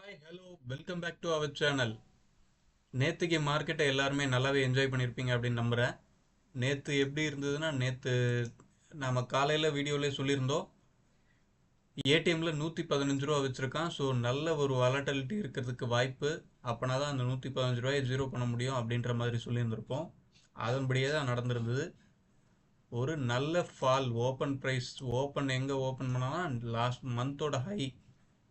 Hi hello welcome back to our channel. நேற்றுக்கு மார்க்கெட்டை எல்லாருமே நல்லாவே என்ஜாய் பண்ணியிருப்பீங்க அப்படின்னு நம்புகிறேன். நேற்று எப்படி இருந்ததுன்னா, நேற்று நம்ம காலையில் வீடியோவிலே சொல்லியிருந்தோம், ஏடிஎம்மில் 115 ரூபா வச்சுருக்கான். ஸோ நல்ல ஒரு வாலட்டிலிட்டி இருக்கிறதுக்கு வாய்ப்பு. அப்போனா தான் அந்த 115 ரூபாயை ஜீரோ பண்ண முடியும் அப்படின்ற மாதிரி சொல்லியிருந்திருப்போம். அதன்படியே தான் நடந்திருந்தது. ஒரு நல்ல ஃபால். ஓப்பன் ப்ரைஸ் எங்கே ஓப்பன் பண்ணோன்னா லாஸ்ட் மந்தோட ஹை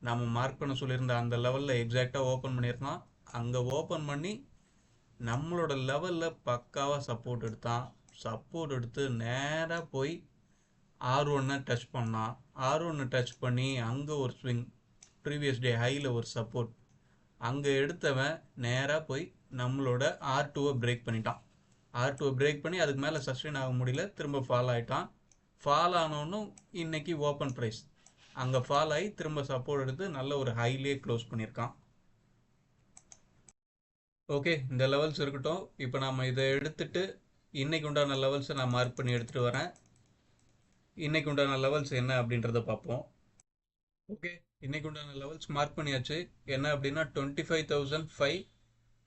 நம்ம மார்க் பண்ண சொல்லியிருந்த அந்த லெவலில் எக்ஸாக்டாக ஓப்பன் பண்ணியிருந்தான். அங்கே ஓப்பன் பண்ணி நம்மளோட லெவலில் பக்காவாக சப்போர்ட் எடுத்து நேராக போய் R1 டச் பண்ணான். R1 டச் பண்ணி அங்கே ஒரு ஸ்விங், ப்ரீவியஸ் டே ஹையில் ஒரு சப்போர்ட், அங்கே எடுத்தவன் நேராக போய் நம்மளோட R2 பிரேக் பண்ணிட்டான். R2 பிரேக் பண்ணி அதுக்கு மேலே சஸ்டெயின் ஆக முடியல, திரும்ப ஃபால் ஆகிட்டான். ஃபால் ஆனோன்னும் இன்னைக்கு ஓப்பன் ப்ரைஸ் அங்கே ஃபால் ஆகி திரும்ப சப்போர்ட் எடுத்து நல்ல ஒரு ஹைலியே க்ளோஸ் பண்ணியிருக்கான். ஓகே, இந்த லெவல்ஸ் இருக்கட்டும். இப்போ நம்ம இதை எடுத்துட்டு இன்னைக்கு உண்டான லெவல்ஸை நான் மார்க் பண்ணி எடுத்துகிட்டு வரேன். இன்னைக்கு உண்டான லெவல்ஸ் என்ன அப்படின்றத பார்ப்போம். ஓகே, இன்னைக்கு உண்டான லெவல்ஸ் மார்க் பண்ணியாச்சு. என்ன அப்படின்னா 25,500,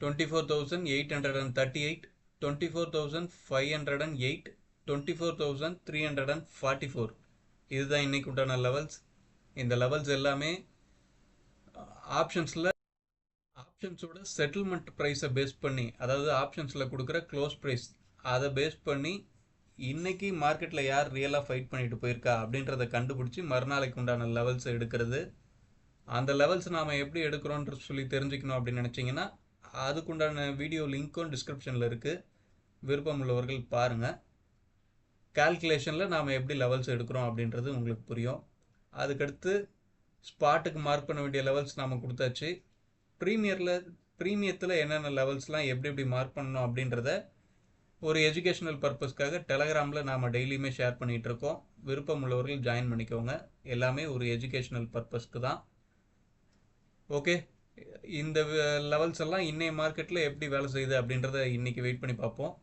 24,838, 24,508, 24,344. இதுதான் இன்னைக்கு உண்டான லெவல்ஸ். இந்த லெவல்ஸ் எல்லாமே ஆப்ஷன்ஸோட செட்டில்மெண்ட் ப்ரைஸை பேஸ் பண்ணி, அதாவது ஆப்ஷன்ஸில் கொடுக்குற க்ளோஸ் ப்ரைஸ் அதை பேஸ் பண்ணி இன்னைக்கு மார்க்கெட்டில் யார் ரியலாக ஃபைட் பண்ணிட்டு போயிருக்கா அப்படின்றத கண்டுபிடிச்சி மறுநாளைக்கு உண்டான லெவல்ஸை எடுக்கிறது. அந்த லெவல்ஸ் நாம் எப்படி எடுக்கிறோன்ற சொல்லி தெரிஞ்சுக்கணும் அப்படின்னு நினச்சிங்கன்னா அதுக்குண்டான வீடியோ லிங்க்கும் டிஸ்கிரிப்ஷனில் இருக்குது. விருப்பம் உள்ளவர்கள் பாருங்கள். கால்குலேஷனில் நாம் எப்படி லெவல்ஸ் எடுக்கிறோம் அப்படின்றது உங்களுக்கு புரியும். அதுக்கடுத்து ஸ்பாட்டுக்கு மார்க் பண்ண வேண்டிய லெவல்ஸ் நாம் கொடுத்தாச்சு. ப்ரீமியத்தில் என்னென்ன லெவல்ஸ்லாம் எப்படி மார்க் பண்ணணும் அப்படின்றத ஒரு எஜுகேஷனல் பர்பஸ்க்காக டெலகிராமில் நாம் டெய்லியுமே ஷேர் பண்ணிகிட்ருக்கோம். விருப்பம் உள்ளவர்கள் ஜாயின் பண்ணிக்கோங்க. எல்லாமே ஒரு எஜுகேஷனல் பர்பஸ்க்கு தான். ஓகே, இந்த லெவல்ஸ் எல்லாம் இன்னைய மார்க்கெட்டில் எப்படி வேலை செய்யுது அப்படின்றத இன்றைக்கி வெயிட் பண்ணி பார்ப்போம்.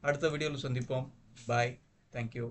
அடுத்த வீடியோவில் சந்திப்போம். பாய், தேங்க்யூ.